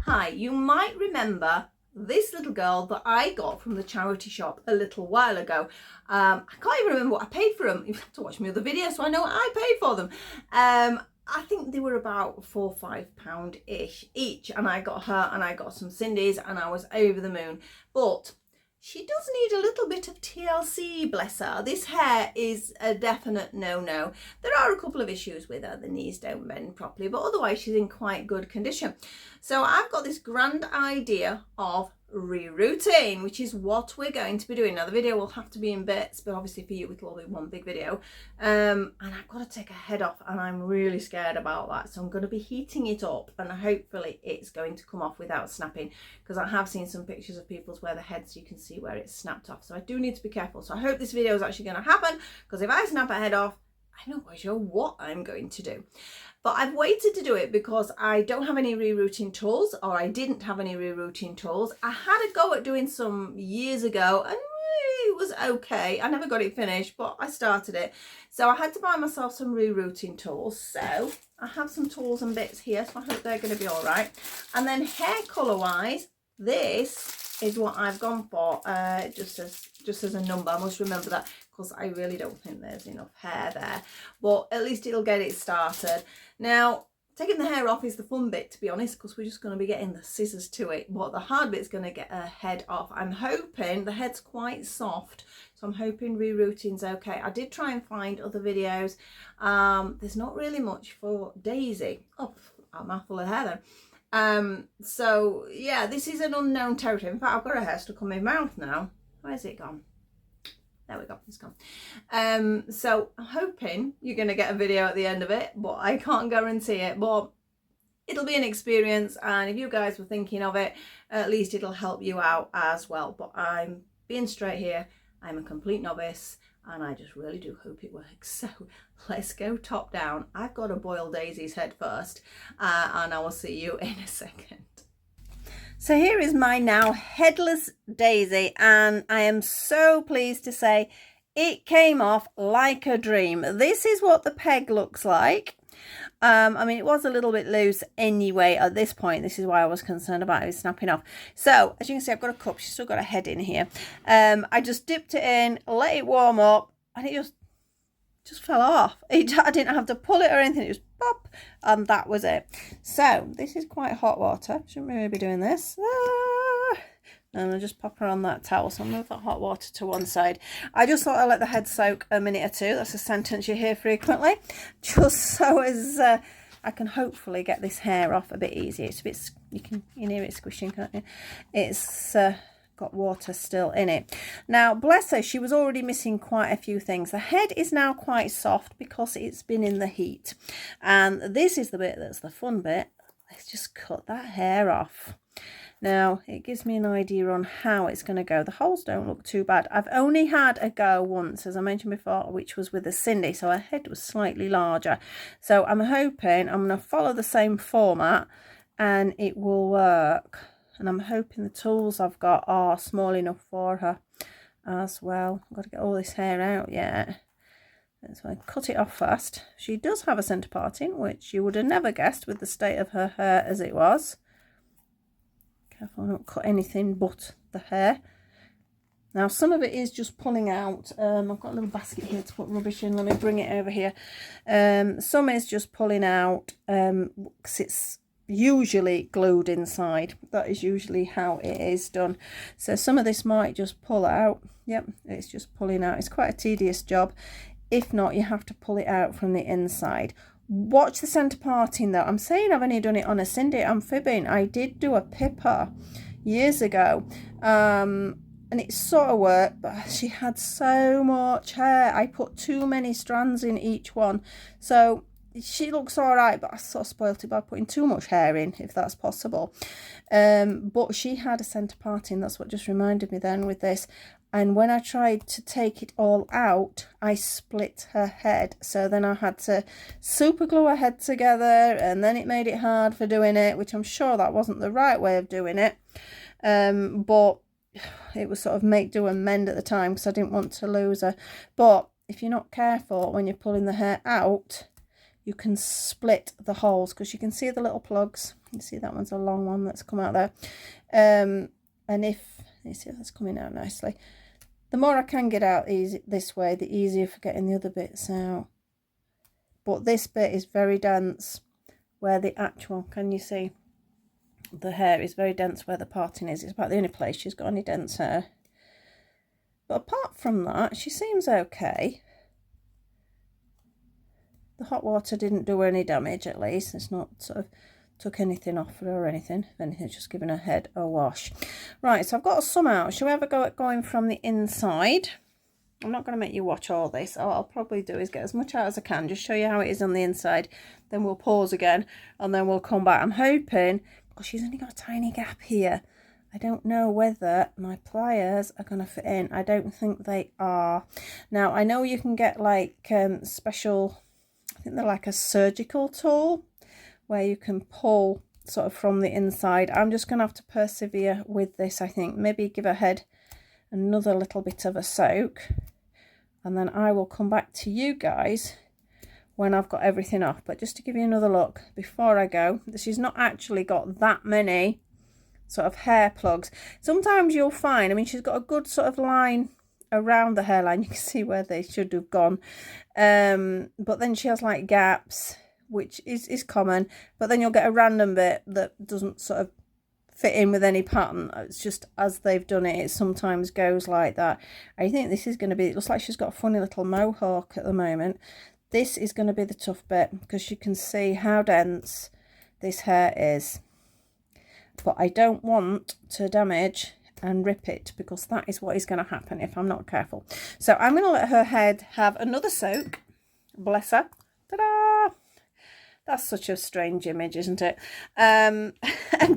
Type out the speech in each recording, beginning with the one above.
Hi, you might remember this little girl that I got from the charity shop a little while ago. I can't even remember what I paid for them. You have to watch my other video so I know what I paid for them. I think they were about £4 or £5 ish each, and I got her and I got some Cindy's and I was over the moon. But she does need a little bit of TLC, bless her. This hair is a definite no-no. There are a couple of issues with her. The knees don't bend properly, but otherwise she's in quite good condition. So I've got this grand idea of rerooting, which is what we're going to be doing. Now the video will have to be in bits, but obviously for you it'll all be one big video. And I've got to take a head off and I'm really scared about that. So I'm going to be heating it up and hopefully it's going to come off without snapping, because I have seen some pictures of people's where the heads, you can see where it's snapped off. So I do need to be careful. So I hope this video is actually going to happen, because if I snap a head off, I'm not quite sure what I'm going to do. But I've waited to do it because I don't have any rerooting tools, or I didn't have any rerooting tools. I had a go at doing some years ago and it was okay. I never got it finished, but I started it. So I had to buy myself some rerooting tools. So I have some tools and bits here, so I hope they're going to be all right. And then hair colour wise, this is what I've gone for. Just as a number, I must remember that, because I really don't think there's enough hair there, but at least it'll get it started. Now taking the hair off is the fun bit, to be honest, because we're just going to be getting the scissors to it, but the hard bit's going to get her head off. I'm hoping the head's quite soft, so I'm hoping rerooting's okay. I did try and find other videos. There's not really much for Daisy. Oh, I'm a mouthful of hair then. So yeah, this is an unknown territory. In fact, I've got a hair stuck on my mouth now. Where's it gone? There we go, it's gone. So I'm hoping you're going to get a video at the end of it, but I can't guarantee it. But it'll be an experience, and if you guys were thinking of it, at least it'll help you out as well. But I'm being straight here, I'm a complete novice, and I just really do hope it works. So let's go top down. I've got to boil Daisy's head first, and I will see you in a second. So here is my now headless Daisy, and I am so pleased to say it came off like a dream. This is what the peg looks like. I mean, it was a little bit loose anyway at this point. This is why I was concerned about it snapping off. So as you can see, I've got a cup. She's still got a head in here. I just dipped it in, let it warm up, and it just fell off. I didn't have to pull it or anything. It just pop, and that was it. So this is quite hot water. Shouldn't really be doing this. And I'll just pop her on that towel. So I'll move that hot water to one side. I just thought I'd let the head soak a minute or two. That's a sentence you hear frequently, just so as I can hopefully get this hair off a bit easier. It's a bit, you can hear it squishing, can't you? It's got water still in it. Now bless her, she was already missing quite a few things. The head is now quite soft because it's been in the heat, and this is the bit that's the fun bit. Let's just cut that hair off. Now it gives me an idea on how it's going to go. The holes don't look too bad. I've only had a go once, as I mentioned before, which was with a Cindy, so her head was slightly larger. So I'm hoping I'm going to follow the same format and it will work. And I'm hoping the tools I've got are small enough for her as well. I've got to get all this hair out yet. So I cut it off first. She does have a centre parting, which you would have never guessed with the state of her hair as it was. Careful, I don't cut anything but the hair. Now some of it is just pulling out. I've got a little basket here to put rubbish in. Let me bring it over here. Some is just pulling out because it's usually glued inside. That is usually how it is done. So some of this might just pull out. Yep, it's just pulling out. It's quite a tedious job. If not, you have to pull it out from the inside. Watch the centre parting though. I'm saying I've only done it on a Cindy. I'm fibbing. I did do a Pippa years ago, and it sort of worked, but she had so much hair. I put too many strands in each one, so she looks all right, but I sort of spoilt it by putting too much hair in, if that's possible. But she had a centre parting. That's what just reminded me then with this. And when I tried to take it all out, I split her head. So then I had to super glue her head together, and then it made it hard for doing it, which I'm sure that wasn't the right way of doing it. But it was sort of make do and mend at the time because I didn't want to lose her. But if you're not careful when you're pulling the hair out, you can split the holes, because you can see the little plugs. You see that one's a long one that's come out there. And if you see that's coming out nicely, the more I can get out easy this way, the easier for getting the other bits out. But this bit is very dense where the actual, can you see, the hair is very dense where the parting is. It's about the only place she's got any dense hair. But apart from that, she seems okay. The hot water didn't do her any damage, at least. It's not sort of took anything off her or anything. If anything, it's just giving her head a wash. Right, so I've got some out. Shall we have a go at going from the inside? I'm not going to make you watch all this. What I'll probably do is get as much out as I can, just show you how it is on the inside. Then we'll pause again, and then we'll come back. I'm hoping, because she's only got a tiny gap here, I don't know whether my pliers are going to fit in. I don't think they are. Now, I know you can get like special, I think they're like a surgical tool, where you can pull sort of from the inside. I'm just going to have to persevere with this, I think. Maybe give her head another little bit of a soak, and then I will come back to you guys when I've got everything off. But just to give you another look before I go, she's not actually got that many sort of hair plugs. Sometimes you'll find, I mean, she's got a good sort of line around the hairline. You can see where they should have gone, but then she has like gaps, which is common. But then you'll get a random bit that doesn't sort of fit in with any pattern. It's just as they've done it, it sometimes goes like that. I think this is going to be, it looks like she's got a funny little mohawk at the moment. This is going to be the tough bit, because you can see how dense this hair is. But I don't want to damage and rip it, because that is what is going to happen if I'm not careful. So I'm going to let her head have another soak. Bless her. Ta-da! That's such a strange image, isn't it? And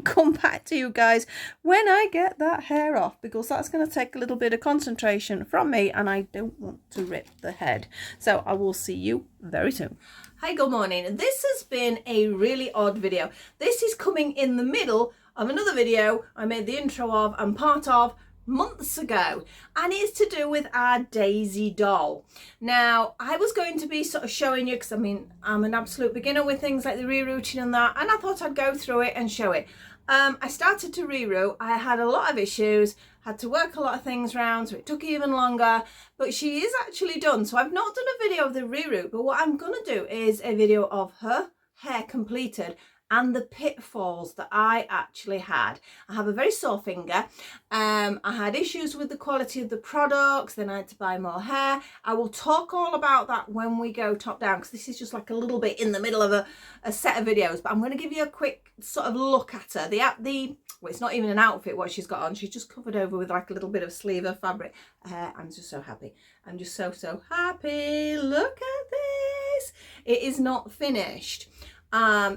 come back to you guys when I get that hair off, because that's going to take a little bit of concentration from me, and I don't want to rip the head. So I will see you very soon. Hi, good morning. This has been a really odd video. This is coming in the middle of another video I made the intro of and part of months ago, and it's to do with our Daisy doll. Now, I was going to be sort of showing you, because I mean, I'm an absolute beginner with things like the rerooting and that, and I thought I'd go through it and show it. I started to reroot. I had a lot of issues, had to work a lot of things around, so it took even longer, but she is actually done. So I've not done a video of the reroot, but what I'm going to do is a video of her hair completed and the pitfalls that I actually had. I have a very sore finger. I had issues with the quality of the products, then I had to buy more hair. I will talk all about that when we go top down, because this is just like a little bit in the middle of a set of videos, but I'm going to give you a quick sort of look at her. Well, it's not even an outfit what she's got on. She's just covered over with like a little bit of sleeve of fabric. I'm just so happy. I'm just so happy. Look at this. It is not finished.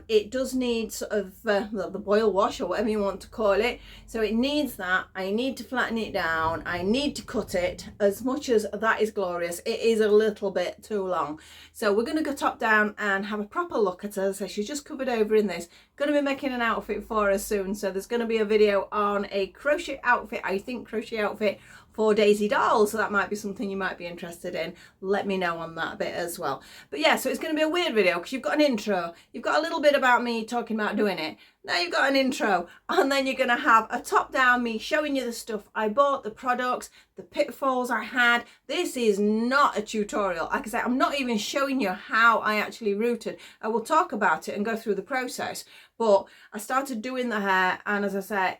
It does need sort of the boil wash or whatever you want to call it. So it needs that. I need to flatten it down. I need to cut it. As much as that is glorious, it is a little bit too long. So we're going to go top down and have a proper look at her. So she's just covered over in this. Going to be making an outfit for her soon. So there's going to be a video on a crochet outfit, I think crochet outfit for Daisy doll, so that might be something you might be interested in. Let me know on that bit as well. But yeah, so it's going to be a weird video, because you've got an intro, you've got a little bit about me talking about doing it, now you've got an intro, and then you're going to have a top down me showing you the stuff I bought, the products, the pitfalls I had. This is not a tutorial. Like I said, I'm not even showing you how I actually rooted. I will talk about it and go through the process, but I started doing the hair, and as I said,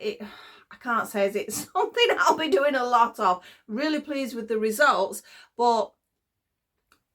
I can't say it's something I'll be doing a lot of. Really pleased with the results, but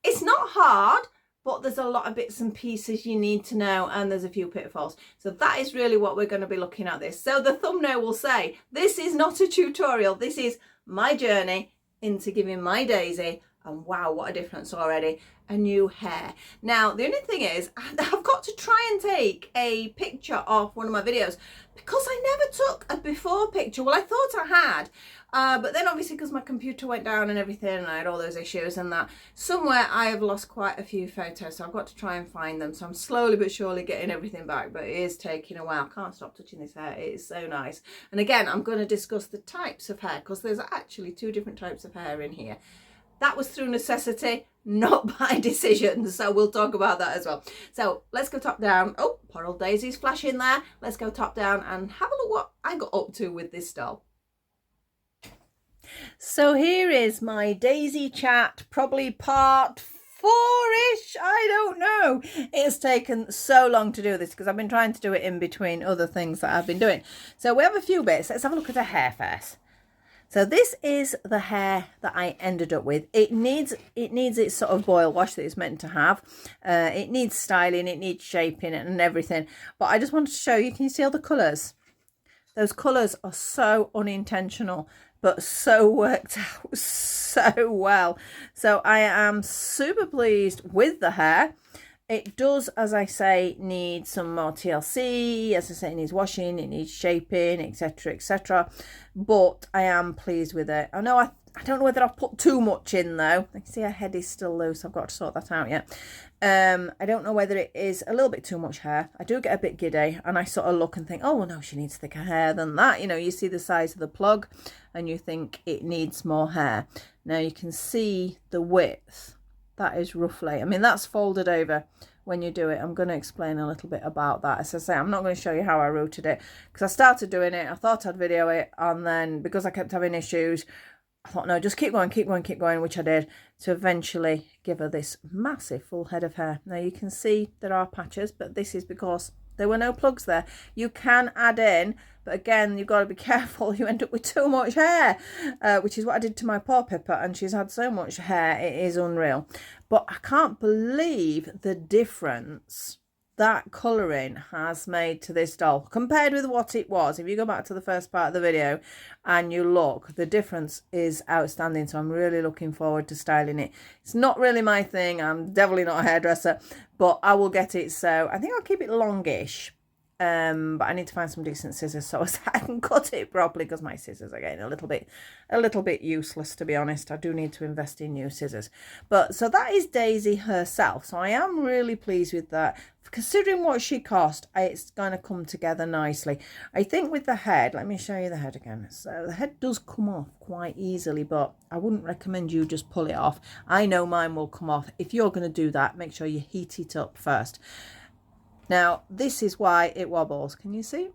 it's not hard, but there's a lot of bits and pieces you need to know, and there's a few pitfalls. So that is really what we're going to be looking at this. So the thumbnail will say, this is not a tutorial. This is my journey into giving my Daisy, and wow, what a difference already, a new hair. Now, the only thing is, I've got to try and take a picture of one of my videos, because I never took a before picture. Well, I thought I had, but then obviously because my computer went down and everything, and I had all those issues and that, somewhere I have lost quite a few photos, so I've got to try and find them. So I'm slowly but surely getting everything back, but it is taking a while. Can't stop touching this hair. It is so nice. And again, I'm going to discuss the types of hair, because there's actually 2 different types of hair in here. that was through necessity, not by decision. So we'll talk about that as well. So let's go top down. Oh, poor old Daisy's flashing there. Let's go top down and have a look what I got up to with this doll. So here is my Daisy chat, probably part 4-ish, I don't know. It's taken so long to do this because I've been trying to do it in between other things that I've been doing. So we have a few bits. Let's have a look at her hair first. So this is the hair that I ended up with. It needs its sort of boil wash that it's meant to have. It needs styling, it needs shaping and everything. But I just wanted to show you, can you see all the colours? Those colours are so unintentional, but so worked out so well. So I am super pleased with the hair. It does, as I say, need some more TLC. As I say, it needs washing, it needs shaping, etc, etc. But I am pleased with it. I know I don't know whether I've put too much in though. I can see her head is still loose. I've got to sort that out yet. I don't know whether it is a little bit too much hair. I do get a bit giddy and I sort of look and think, oh, well, no, she needs thicker hair than that. You know, you see the size of the plug and you think it needs more hair. Now you can see the width. That is roughly, I mean, that's folded over when you do it. I'm going to explain a little bit about that. As I say, I'm not going to show you how I rooted it because I started doing it. I thought I'd video it, and then because I kept having issues, I thought, no, just keep going, which I did, to eventually give her this massive full head of hair. Now you can see there are patches, but this is because there were no plugs there. You can add in, but again, you've got to be careful. You end up with too much hair, which is what I did to my poor Pippa, and she's had so much hair, it is unreal. But I can't believe the difference that colouring has made to this doll compared with what it was. If you go back to the first part of the video and you look, the difference is outstanding. So I'm really looking forward to styling it. It's not really my thing. I'm definitely not a hairdresser, but I will get it. So I think I'll keep it longish. But I need to find some decent scissors so I can cut it properly because my scissors are getting a little bit useless, to be honest. I do need to invest in new scissors. But so that is Daisy herself. So I am really pleased with that. Considering what she cost, it's going to come together nicely. I think with the head, let me show you the head again. So the head does come off quite easily, but I wouldn't recommend you just pull it off. I know mine will come off. If you're going to do that, make sure you heat it up first. Now, this is why it wobbles. Can you see?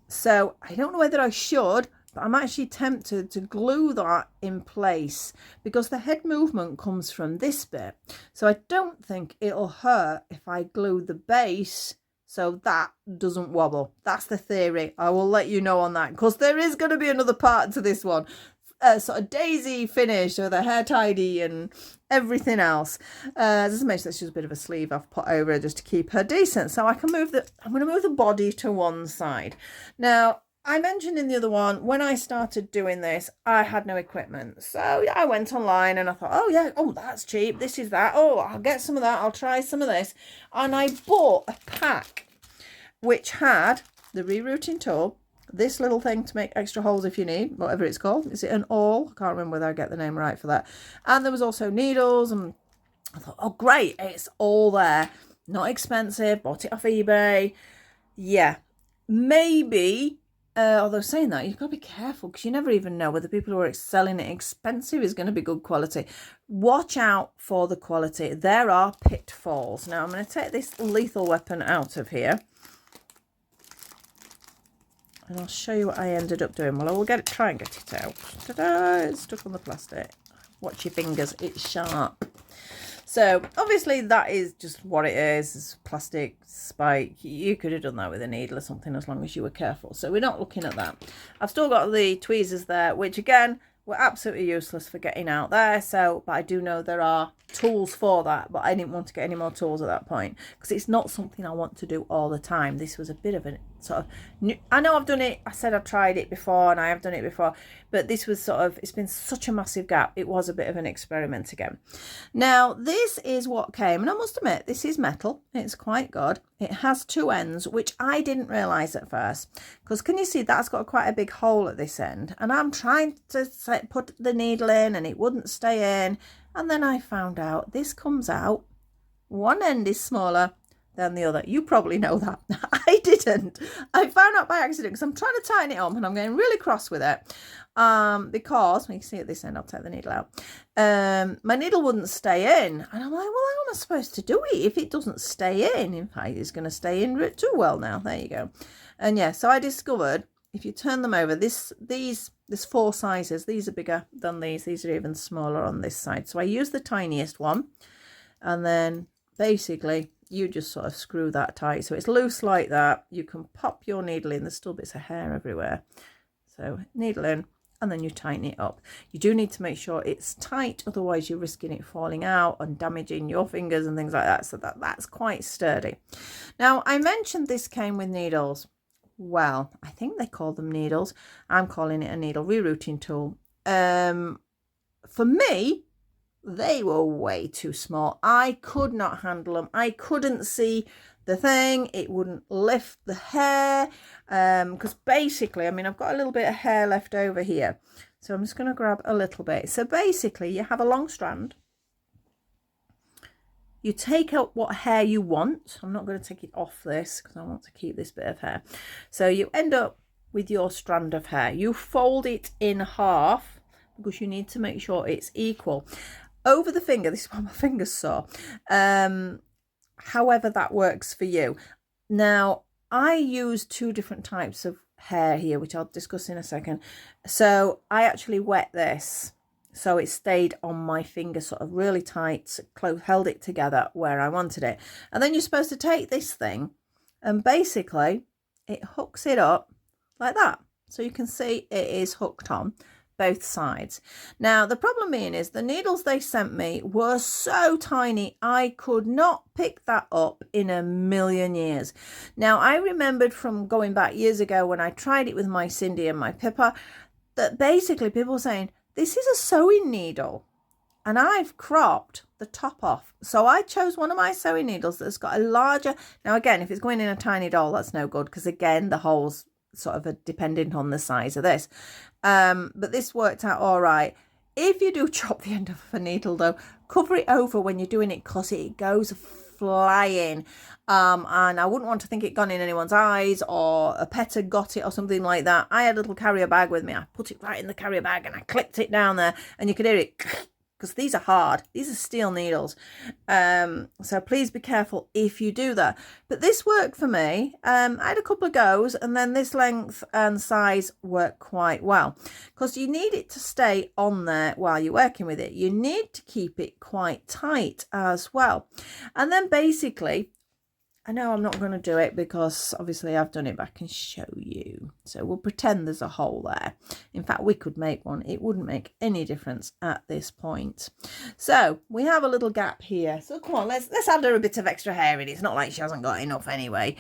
So I don't know whether I should, but I'm actually tempted to glue that in place because the head movement comes from this bit. So I don't think it'll hurt if I glue the base so that doesn't wobble. That's the theory. I will let you know on that because there is going to be another part to this one. Sort of Daisy finish with her hair tidy and everything else. As I mentioned, that's just a bit of a sleeve I've put over her just to keep her decent. So I can I'm going to move the body to one side. Now, I mentioned in the other one, when I started doing this, I had no equipment. So yeah, I went online and I thought, oh yeah, oh, that's cheap. This is that. Oh, I'll get some of that. I'll try some of this. And I bought a pack which had the rerooting tool, this little thing to make extra holes if you need, whatever it's called. Is it an awl? I can't remember whether I get the name right for that. And there was also needles, and I thought, oh great, it's all there. Not expensive, bought it off eBay. Yeah, maybe, although saying that, you've got to be careful because you never even know whether people who are selling it expensive is going to be good quality. Watch out for the quality. There are pitfalls. Now I'm going to take this lethal weapon out of here. And I'll show you what I ended up doing. Well, I will try and get it out. Ta-da! It's stuck on the plastic. Watch your fingers. It's sharp. So, obviously, that is just what it is. It's plastic spike. You could have done that with a needle or something as long as you were careful. So, we're not looking at that. I've still got the tweezers there, which, again, were absolutely useless for getting out there. So, but I do know there are tools for that. But I didn't want to get any more tools at that point because it's not something I want to do all the time. This was a bit of a sort of new, I know I've done it, I said I've tried it before and I have done it before, but this was sort of, it's been such a massive gap. It was a bit of an experiment again. Now this is what came, and I must admit this is metal. It's quite good. It has two ends, which I didn't realise at first, because can you see that's got quite a big hole at this end, and I'm trying to put the needle in and it wouldn't stay in, and then I found out this comes out, one end is smaller than the other. You probably know that. I didn't. I found out by accident because I'm trying to tighten it up and I'm getting really cross with it. Because, you can see at this end, I'll take the needle out. My needle wouldn't stay in. And I'm like, well, how am I supposed to do it if it doesn't stay in? In fact, it's going to stay in too well now. There you go. And yeah, so I discovered if you turn them over, there's 4 sizes. These are bigger than these. These are even smaller on this side. So I use the tiniest one. And then basically you just sort of screw that tight. So it's loose like that. You can pop your needle in. There's still bits of hair everywhere. So needle in. And then you tighten it up. You do need to make sure it's tight, otherwise you're risking it falling out and damaging your fingers and things like that. So that's quite sturdy. Now, I mentioned this came with needles. Well, I think they call them needles. I'm calling it a needle rerouting tool. For me, they were way too small. I could not handle them. I couldn't see the thing. It wouldn't lift the hair. Because basically, I mean, I've got a little bit of hair left over here. So I'm just going to grab a little bit. So basically, you have a long strand. You take out what hair you want. I'm not going to take it off this because I want to keep this bit of hair. So you end up with your strand of hair. You fold it in half because you need to make sure it's equal. Over the finger, this is why my finger's sore. However that works for you. Now, I use 2 different types of hair here, which I'll discuss in a second. So I actually wet this. So it stayed on my finger sort of really tight, held it together where I wanted it. And then you're supposed to take this thing and basically it hooks it up like that. So you can see it is hooked on both sides. Now, the problem being is the needles they sent me were so tiny, I could not pick that up in a million years. Now, I remembered from going back years ago when I tried it with my Cindy and my Pippa, that basically people were saying, this is a sewing needle. And I've cropped the top off. So I chose one of my sewing needles that's got a larger... Now, again, if it's going in a tiny doll, that's no good. Because, again, the holes sort of are dependent on the size of this. But this worked out all right. If you do chop the end of a needle, though, cover it over when you're doing it because it goes flying. And I wouldn't want to think it gone in anyone's eyes or a pet had got it or something like that. I had a little carrier bag with me. I put it right in the carrier bag and I clipped it down there and you could hear it because these are hard. These are steel needles. So please be careful if you do that. But this worked for me. I had a couple of goes and then this length and size worked quite well because you need it to stay on there while you're working with it. You need to keep it quite tight as well. And then basically, I know I'm not going to do it because obviously I've done it, but I can show you. So we'll pretend there's a hole there. In fact, we could make one. It wouldn't make any difference at this point. So we have a little gap here. So come on, let's add her a bit of extra hair in. It's not like she hasn't got enough anyway.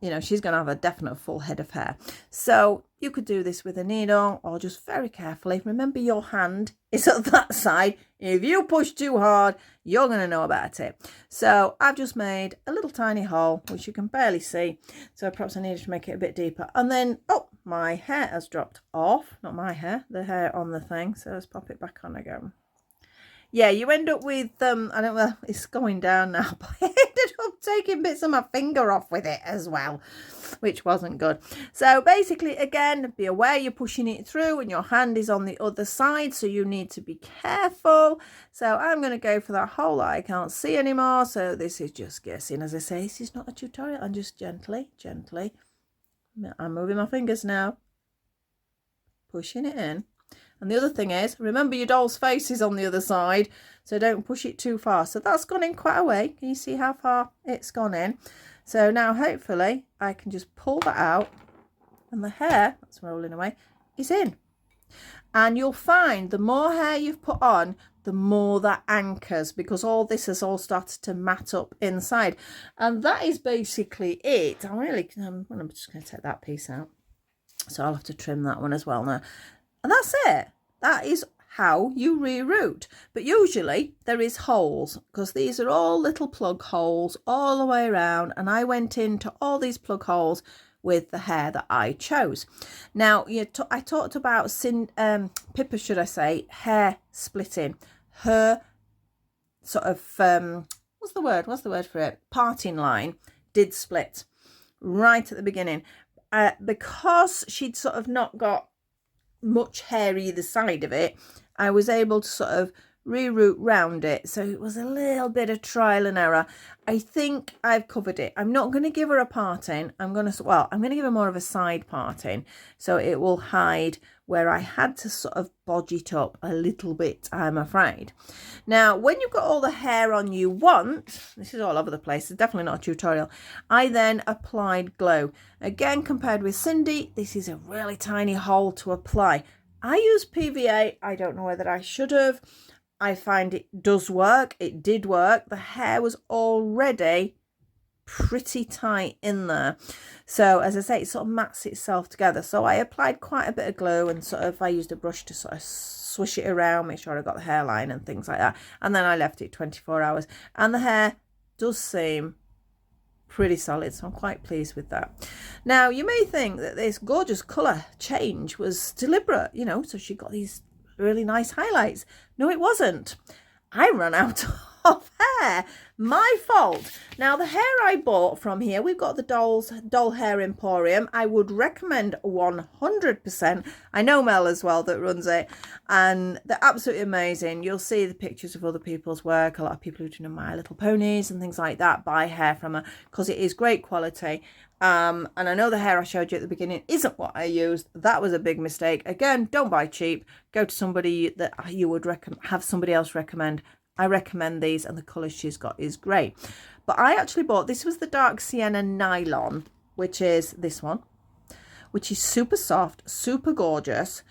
You know, she's going to have a definite full head of hair. So you could do this with a needle or just very carefully. Remember, your hand is at that side. If you push too hard, you're going to know about it. So I've just made a little tiny hole, which you can barely see. So perhaps I needed to make it a bit deeper. And then, oh, my hair has dropped off. Not my hair, the hair on the thing. So let's pop it back on again. Yeah, you end up with, I don't know, it's going down now, but I ended up taking bits of my finger off with it as well, which wasn't good. So basically, again, be aware you're pushing it through and your hand is on the other side, so you need to be careful. So I'm going to go for that hole that I can't see anymore. So this is just guessing. As I say, this is not a tutorial. I'm just gently, I'm moving my fingers now, pushing it in. And the other thing is, remember your doll's face is on the other side, so don't push it too far. So that's gone in quite a way. Can you see how far it's gone in? So now hopefully I can just pull that out and the hair, that's rolling away, is in. And you'll find the more hair you've put on, the more that anchors, because all this has all started to mat up inside. And that is basically it. I'm just going to take that piece out. So I'll have to trim that one as well now. And that's it. That is how you reroot. But usually there is holes, because these are all little plug holes all the way around. And I went into all these plug holes with the hair that I chose. Now, I talked about Pippa, should I say, hair splitting. Her sort of, what's the word for it? Parting line did split right at the beginning. Because she'd sort of not got much hair either side of it, I was able to sort of reroot round it, so it was a little bit of trial and error. I think I've covered it. I'm not going to give her a parting. I'm going to give her more of a side parting, so it will hide where I had to sort of bodge it up a little bit, I'm afraid. Now, when you've got all the hair on you want, this is all over the place, it's definitely not a tutorial, I then applied glue. Again, compared with Cindy, this is a really tiny hole to apply. I use PVA. I don't know whether I should have. I find it does work. It did work. The hair was already pretty tight in there. So as I say, it sort of mats itself together. So I applied quite a bit of glue and sort of I used a brush to sort of swish it around, make sure I got the hairline and things like that. And then I left it 24 hours. And the hair does seem pretty solid, so I'm quite pleased with that. Now, you may think that this gorgeous colour change was deliberate, you know, so she got these really nice highlights. No, it wasn't. I ran out of hair. My fault. Now, the hair I bought from here, we've got the Doll Hair Emporium. I would recommend 100%. I know Mel as well that runs it, and they're absolutely amazing. You'll see the pictures of other people's work. A lot of people who do My Little Ponies and things like that buy hair from her because it is great quality. And I know the hair I showed you at the beginning isn't what I used. That was a big mistake. Again, don't buy cheap. Go to somebody that you would have somebody else recommend. I recommend these, and the colour she's got is great. But I actually bought, this was the Dark Sienna Nylon, which is this one, which is super soft, super gorgeous.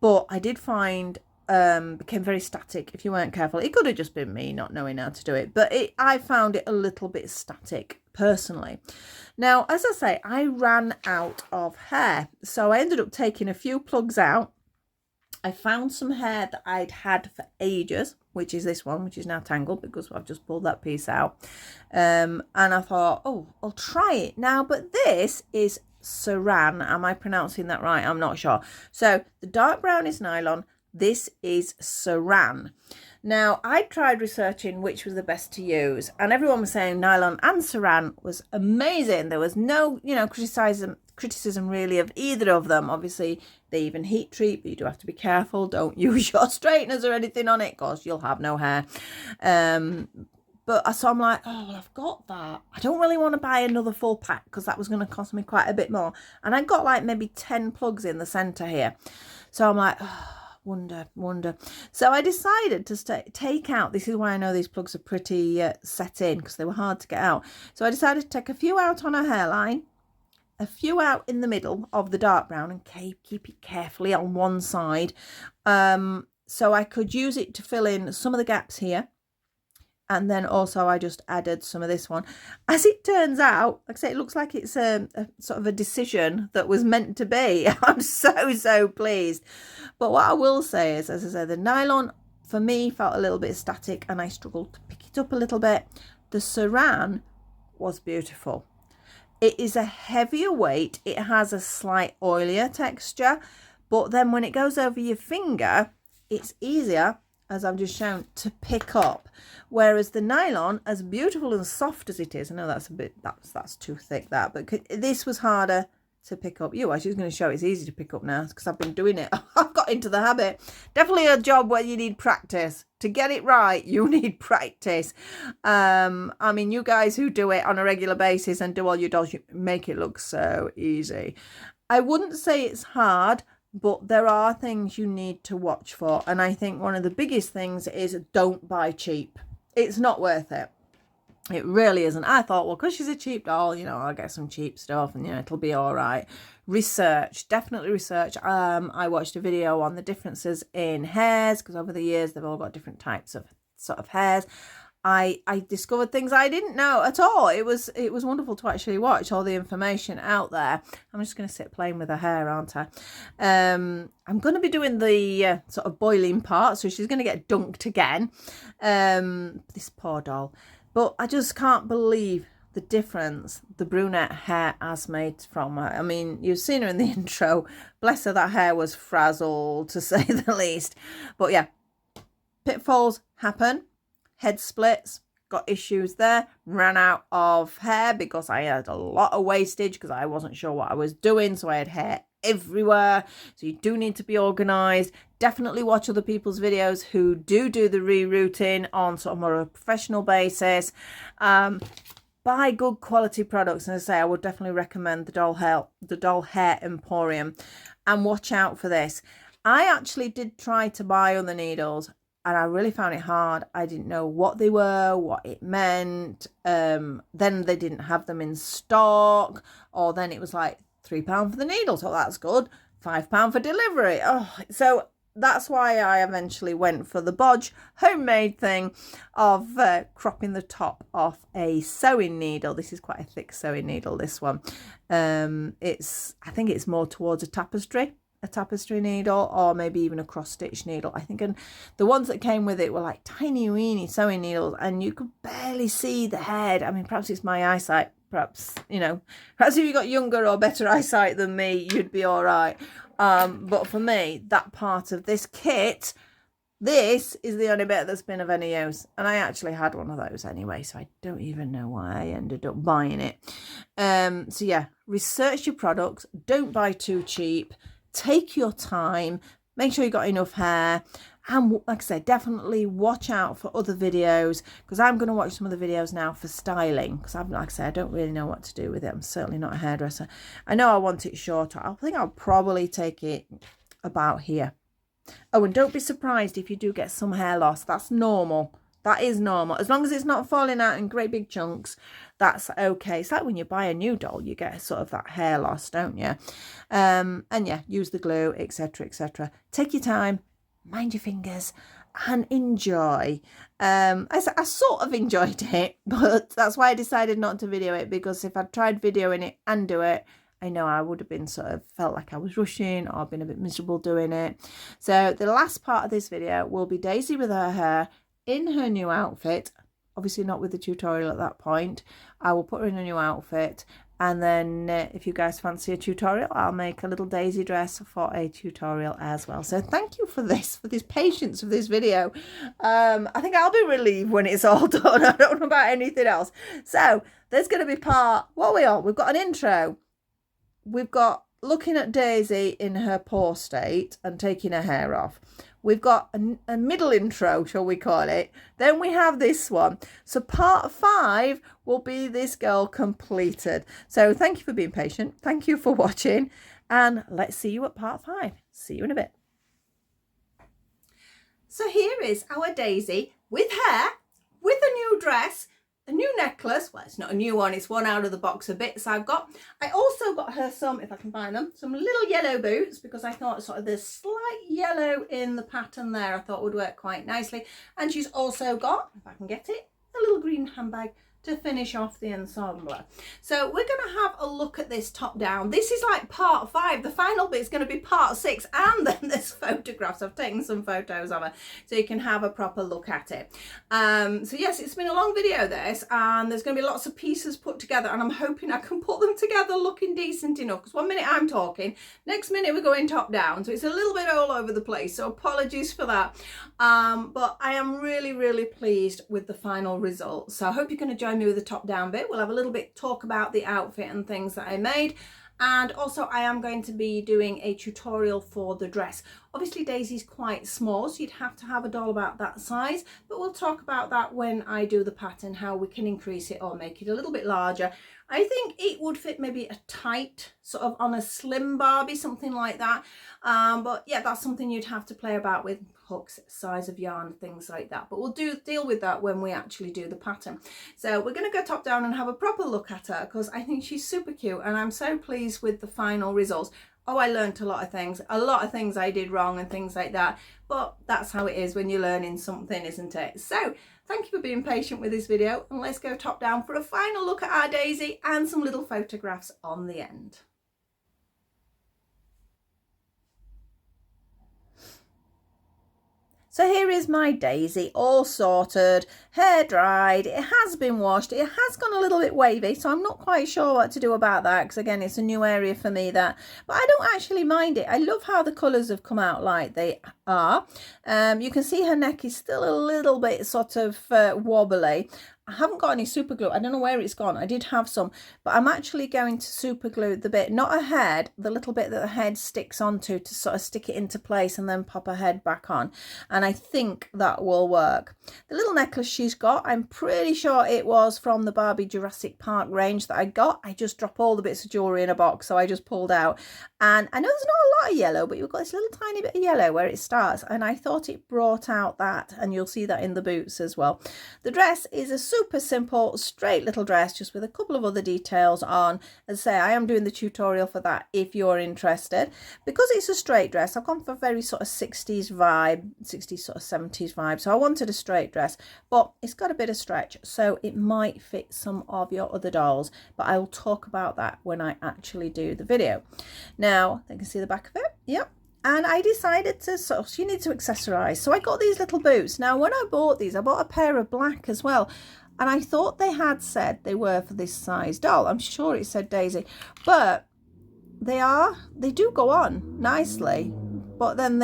But I did find became very static if you weren't careful. It could have just been me not knowing how to do it, but I found it a little bit static personally. Now, as I say, I ran out of hair, so I ended up taking a few plugs out. I found some hair that I'd had for ages, which is this one, which is now tangled because I've just pulled that piece out. And I thought, oh, I'll try it now. But this is Saran. Am I pronouncing that right? I'm not sure. So the dark brown is nylon. This is Saran. Now, I tried researching which was the best to use, and everyone was saying nylon and Saran was amazing. There was no, criticism really of either of them. Obviously, they even heat treat, but you do have to be careful. Don't use your straighteners or anything on it because you'll have no hair. So I'm like, oh, well, I've got that. I don't really want to buy another full pack because that was going to cost me quite a bit more. And I got like maybe 10 plugs in the centre here. So I'm like, oh, wonder. So I decided to take out, this is why I know these plugs are pretty set in because they were hard to get out. So I decided to take a few out on her hairline, a few out in the middle of the dark brown, and keep it carefully on one side. So I could use it to fill in some of the gaps here. And then also I just added some of this one. As it turns out, like I say, it looks like it's a sort of a decision that was meant to be. I'm so pleased. But what I will say is, as I said, the nylon for me felt a little bit static and I struggled to pick it up a little bit. The Saran was beautiful. It is a heavier weight. It has a slight oilier texture. But then when it goes over your finger, it's easier, as I've just shown, to pick up. Whereas the nylon, as beautiful and soft as it is, I know that's too thick, that, but this was harder to pick up. I was just going to show it's easy to pick up now because I've been doing it. I've got into the habit. Definitely a job where you need practice. To get it right, you need practice. I mean, you guys who do it on a regular basis and do all your dolls, you make it look so easy. I wouldn't say it's hard, but there are things you need to watch for. And I think one of the biggest things is don't buy cheap. It's not worth it. It really isn't. I thought, well, because she's a cheap doll, I'll get some cheap stuff and, it'll be all right. Research, definitely research. I watched a video on the differences in hairs because over the years, they've all got different types of sort of hairs. I discovered things I didn't know at all. It was wonderful to actually watch all the information out there. I'm just going to sit playing with her hair, aren't I? I'm going to be doing the sort of boiling part, so she's going to get dunked again. This poor doll. But I just can't believe the difference the brunette hair has made from her. I mean, you've seen her in the intro. Bless her, that hair was frazzled, to say the least. But yeah, pitfalls happen. Head splits, got issues there, ran out of hair because I had a lot of wastage because I wasn't sure what I was doing, so I had hair everywhere. So you do need to be organized. Definitely watch other people's videos who do the rerooting on sort of more of a professional basis. Buy good quality products, and as I say, I would definitely recommend the Doll Hair Emporium, and watch out for this. I actually did try to buy other needles, and I really found it hard. I didn't know what they were, what it meant. Then they didn't have them in stock, or then it was like £3 for the needles. Oh, that's good. £5 for delivery. Oh, so that's why I eventually went for the Bodge homemade thing of cropping the top off a sewing needle. This is quite a thick sewing needle, this one. I think it's more towards a tapestry needle, or maybe even a cross stitch needle, I think. And the ones that came with it were like tiny weeny sewing needles, and you could barely see the head. I mean, perhaps it's my eyesight. Perhaps, you know, perhaps if you got younger or better eyesight than me, you'd be all right. But for me, that part of this kit, this is the only bit that's been of any use. And I actually had one of those anyway, so I don't even know why I ended up buying it. So yeah, research your products. Don't buy too cheap. Take your time. Make sure you got enough hair. And like I said, definitely watch out for other videos, because I'm going to watch some of the videos now for styling, because like I said, I don't really know what to do with it. I'm certainly not a hairdresser. I know I want it shorter. I think I'll probably take it about here. Oh, and don't be surprised if you do get some hair loss. That's normal. That is normal. As long as it's not falling out in great big chunks, that's okay. It's like when you buy a new doll, you get sort of that hair loss, don't you? And yeah, use the glue, etc., etc. Take your time. Mind your fingers and enjoy. I sort of enjoyed it, but that's why I decided not to video it, because if I'd tried videoing it and do it, I know I would have been felt like I was rushing, or been a bit miserable doing it. So the last part of this video will be Daisy with her hair in her new outfit. Obviously not with the tutorial at that point. I will put her in a new outfit, and then if you guys fancy a tutorial, I'll make a little Daisy dress for a tutorial as well. So thank you for this patience of this video. I think I'll be relieved when it's all done. I don't know about anything else. So there's going to be we've got an intro. We've got looking at Daisy in her poor state and taking her hair off. We've got a middle intro, shall we call it. Then we have this one. So part 5 will be this girl completed. So thank you for being patient. Thank you for watching. And let's see you at part 5. See you in a bit. So here is our Daisy with hair, with a new dress, a new necklace. Well, it's not a new one, it's one out of the box of bits I've got. I also got her some, if I can find them, some little yellow boots, because I thought sort of the slight yellow in the pattern there I thought would work quite nicely. And she's also got, if I can get it, a little green handbag to finish off the ensemble. So we're going to have a look at this top down. This is like part 5. The final bit is going to be part 6, and then there's photographs. I've taken some photos of her so you can have a proper look at it. So yes, it's been a long video this, and there's going to be lots of pieces put together, and I'm hoping I can put them together looking decent enough, because one minute I'm talking, next minute we're going top down, so it's a little bit all over the place, so apologies for that. But I am really pleased with the final result. So I hope you're going to join me with the top down bit. We'll have a little bit talk about the outfit and things that I made, and also I am going to be doing a tutorial for the dress. Obviously Daisy's quite small, so you'd have to have a doll about that size, but we'll talk about that when I do the pattern, how we can increase it or make it a little bit larger. I think it would fit maybe a tight, sort of on a slim Barbie, something like that. But yeah, that's something you'd have to play about with, hooks, size of yarn, things like that. But we'll deal with that when we actually do the pattern. So we're going to go top down and have a proper look at her, because I think she's super cute, and I'm so pleased with the final results. Oh, I learned a lot of things I did wrong and things like that, but that's how it is when you're learning something, isn't it? So thank you for being patient with this video, and let's go top down for a final look at our Daisy and some little photographs on the end. So here is my Daisy, all sorted, hair dried, it has been washed, it has gone a little bit wavy, so I'm not quite sure what to do about that, because again, it's a new area for me, that, but I don't actually mind it. I love how the colours have come out like they are. You can see her neck is still a little bit sort of wobbly. I haven't got any super glue. I don't know where it's gone. I did have some, but I'm actually going to super glue the bit, not her head, the little bit that the head sticks onto, to sort of stick it into place and then pop her head back on. And I think that will work. The little necklace she's got, I'm pretty sure it was from the Barbie Jurassic Park range that I got. I just drop all the bits of jewellery in a box, so I just pulled out. And I know there's not a lot of yellow, but you've got this little tiny bit of yellow where it starts, and I thought it brought out that, and you'll see that in the boots as well. The dress is a super simple, straight little dress, just with a couple of other details on. As I say, I am doing the tutorial for that if you're interested. Because it's a straight dress, I've gone for a very sort of 60s vibe, 60s sort of 70s vibe. So I wanted a straight dress, but it's got a bit of stretch, so it might fit some of your other dolls. But I will talk about that when I actually do the video. Now, you can see the back of it. Yep. And I decided to you need to accessorize. So I got these little boots. Now, when I bought these, I bought a pair of black as well. And I thought they had said they were for this size doll. I'm sure it said Daisy. But they do go on nicely. But then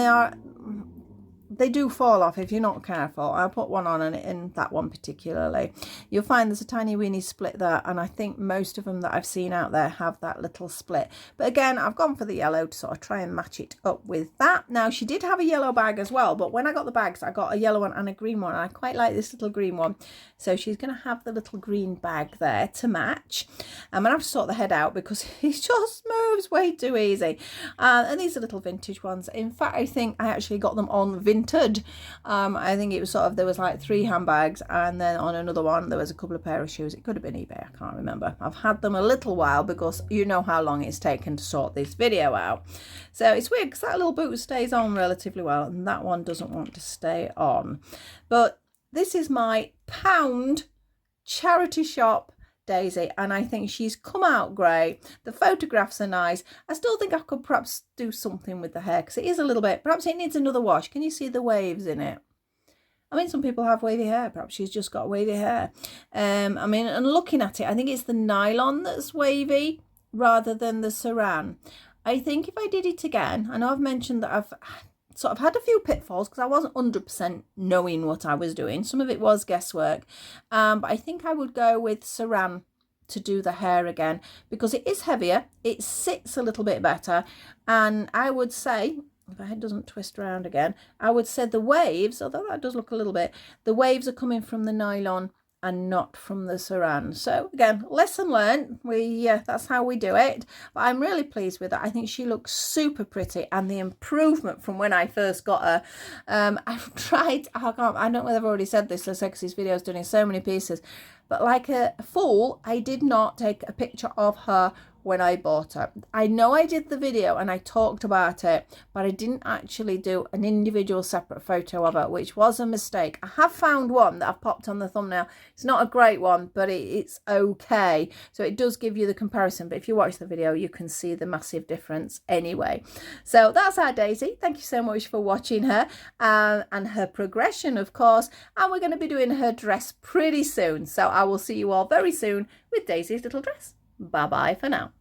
they do fall off if you're not careful. I'll put one on, and in that one particularly, you'll find there's a tiny weeny split there, and I think most of them that I've seen out there have that little split. But again, I've gone for the yellow to sort of try and match it up with that. Now, she did have a yellow bag as well, but when I got the bags, I got a yellow one and a green one, and I quite like this little green one. So she's going to have the little green bag there to match. I'm going to have to sort the head out because it just moves way too easy. And these are little vintage ones. In fact, I think I actually got them on Vinted. I think it was sort of, there was like 3 handbags, and then on another one there was a couple of pair of shoes. It could have been eBay, I can't remember. I've had them a little while because you know how long it's taken to sort this video out. So it's weird because that little boot stays on relatively well, and that one doesn't want to stay on. But this is my pound charity shop Daisy, and I think she's come out great. The photographs are nice. I still think I could perhaps do something with the hair because it is a little bit, perhaps it needs another wash. Can you see the waves in it? I mean, some people have wavy hair. Perhaps she's just got wavy hair. I mean, and looking at it, I think it's the nylon that's wavy rather than the saran. I think if I did it again, I know I've mentioned that I've sort of had a few pitfalls because I wasn't 100% knowing what I was doing. Some of it was guesswork, but I think I would go with saran to do the hair again because it is heavier, it sits a little bit better, and I would say, if my head doesn't twist around again, I would say the waves, although that does look a little bit, the waves are coming from the nylon and not from the saran. So again, lesson learned. That's how we do it. But I'm really pleased with it. I think she looks super pretty, and the improvement from when I first got her. I've tried, I don't know whether I've already said this, so because this video is done in so many pieces, but like a fool, I did not take a picture of her when I bought her. I know I did the video and I talked about it, but I didn't actually do an individual separate photo of her, which was a mistake. I have found one that I've popped on the thumbnail. It's not a great one, but it's okay. So it does give you the comparison, but if you watch the video, you can see the massive difference anyway. So that's our Daisy. Thank you so much for watching her and her progression, of course. And we're going to be doing her dress pretty soon. So I will see you all very soon with Daisy's little dress. Bye-bye for now.